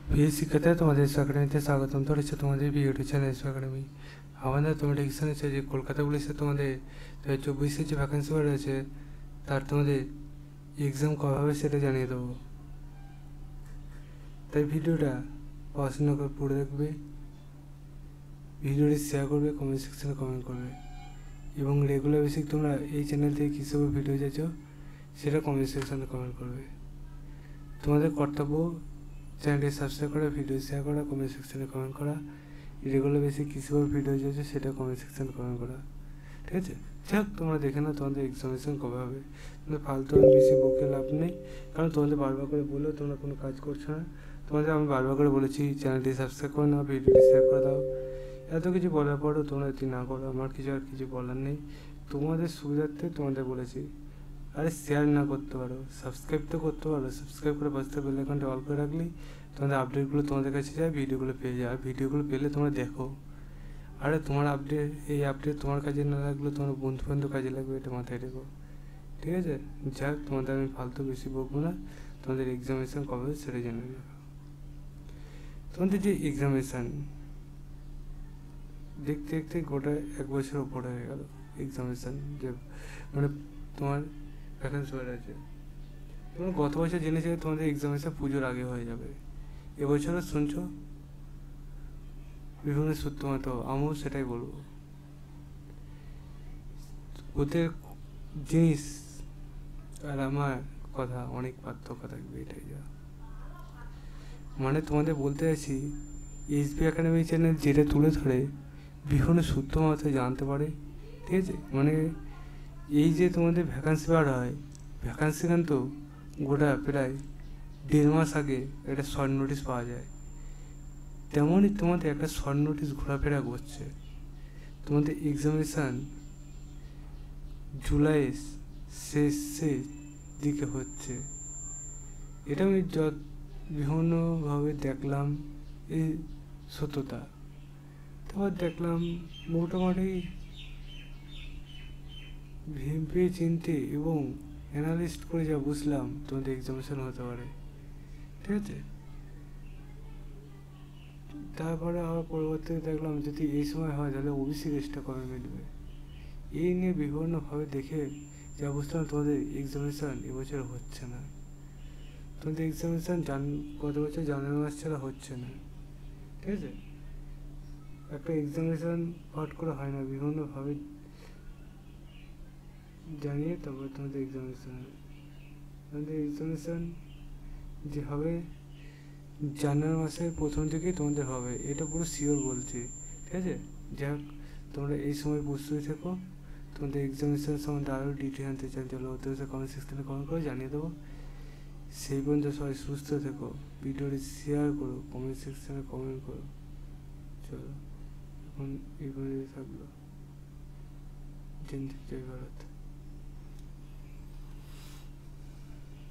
প্রিয় শিক্ষার্থীরা, তোমাদের এসো একাডেমিতে স্বাগতম। ধরেছে তোমাদের ইউটিউব চ্যানেল এসো একাডেমি। আমাদের তোমাদের এক্সাম আছে যে কলকাতা পুলিশে তোমাদের 2024 যে ভ্যাকেন্সি বার রয়েছে, তার তোমাদের এক্সাম কবে হবে সেটা জানিয়ে দেবো। তাই ভিডিওটা পড়াশোনা করে পড়ে দেখবে, ভিডিওটি শেয়ার করবে, কমেন্ট সেকশনে কমেন্ট করবে, এবং রেগুলার বেসিক তোমরা এই চ্যানেল থেকে কী সব ভিডিও চাইছ সেটা কমেন্ট সেকশনে কমেন্ট করবে। তোমাদের কর্তব্য চ্যানেলটি সাবস্ক্রাইব করা, ভিডিও শেয়ার করা, কমেন্ট সেকশনে কমেন্ট করা, রেগুলার বেসিক কী সব ভিডিও চাইছ সেটা কমেন্ট সেকশনে কমেন্ট করা, ঠিক আছে? যাক, তোমরা দেখে নাও তোমাদের এক্সামিনেশন কবে হবে। তোমাদের ফালতু বেশি বকে লাভ নেই, কারণ তোমাদের বারবার করে বলেও তোমরা কোনো কাজ করছো না। তোমাদের আমি বারবার করে বলেছি চ্যানেলটি সাবস্ক্রাইব করে নাও, ভিডিওটি শেয়ার করে দাও। এত কিছু বলার পরও তোমরা যদি না করো, আমার কিছু বলার নেই। তোমাদের সুবিধার্থে তোমাদের বলেছি। আরে শেয়ার না করতে পারো, সাবস্ক্রাইব তো করতে পারো। সাবস্ক্রাইব করে পাশে বেল আইকনটা অল করে রাখলেই তোমাদের আপডেটগুলো তোমাদের কাছে যায়, ভিডিওগুলো পেয়ে যায়। আর ভিডিওগুলো পেলে তোমরা দেখো। আরে তোমার এই আপডেট তোমার কাজে না লাগলে তোমার বন্ধু কাজে লাগবে, এটা মাথায় রেখো, ঠিক আছে? যাক, তোমাদের আমি ফালতু বেশি বকবো না। তোমাদের এক্সামিনেশান কবে হবে সেটা জেনে নেবে। তোমাদের যে এক্সামিনেশান দেখতে দেখতে গোটা 1 বছর ওপরে হয়ে গেল। এক্সামিনেশান যে মানে তোমার ভ্যাকেন্সি বার আছে, তোমরা গত বছর জেনেছিলে তোমাদের এক্সামিনেশান পুজোর আগে হয়ে যাবে। এবছরও শুনছো বিভিন্ন সূত্র মতো, আমিও সেটাই বলবো। ওদের জিনিস আর আমার কথা অনেক পার্থক্য থাকবে, এটাই যা। মানে তোমাদের বলতে চাইছি, এসবি একাডেমি চ্যানেল যেটা তুলে ধরে বিভিন্ন সূত্র মাথায় জানতে পারে, ঠিক আছে? মানে এই যে তোমাদের ভ্যাকান্সি বার হয়, ভ্যাকান্সি কিন্তু গোটা প্রায় 1.5 মাস আগে একটা শর্ট নোটিশ পাওয়া যায়। তেমনই তোমাদের একটা শর্ট নোটিশ ঘোরাফেরা করছে। তোমাদের এক্সামিনেশান জুলাইয়ের শেষের দিকে হচ্ছে। এটা আমি বিভিন্নভাবে দেখলাম এই সত্যতা। তারপর দেখলাম মোটামুটি ভেবে চিনতে এবং অ্যানালিস্ট করে যা বুঝলাম তোমাদের এক্সামিনেশান হতে পারে, ঠিক আছে? তারপরে আবার পরবর্তীতে দেখলাম যদি এই সময় হয় তাহলে ওবিসি লিস্টটা কবে মিলবে। এই নিয়ে বিভিন্নভাবে দেখে যা বুঝলাম তোমাদের এক্সামিনেশান এবছর হচ্ছে না। তোমাদের এক্সামিনেশান গত বছর জানুয়ারি মাস ছাড়া হচ্ছে না, ঠিক আছে? একটা এক্সামিনেশান হট করে হয় না, বিভিন্নভাবে জানিয়ে তারপর তোমাদের এক্সামিনেশান যে হবে জানুয়ারি মাসের প্রথম থেকেই তোমাদের হবে, এটা পুরো শিওর বলছি, ঠিক আছে? যাক, তোমরা এই সময় প্রস্তুতি থেকো। তোমাদের এক্সামিনেশান সম্বন্ধে আরও ডিটেল জানতে চাই, চলো ওদের কমেন্ট সেকশনে কমেন্ট করে জানিয়ে দেবো। সেই পর্যন্ত সবাই সুস্থ থেকো, ভিডিওটি শেয়ার করো, কমেন্ট সেকশনে কমেন্ট করো। চলো, এখন এই পর্যন্ত থাকলো। জয় ভারত।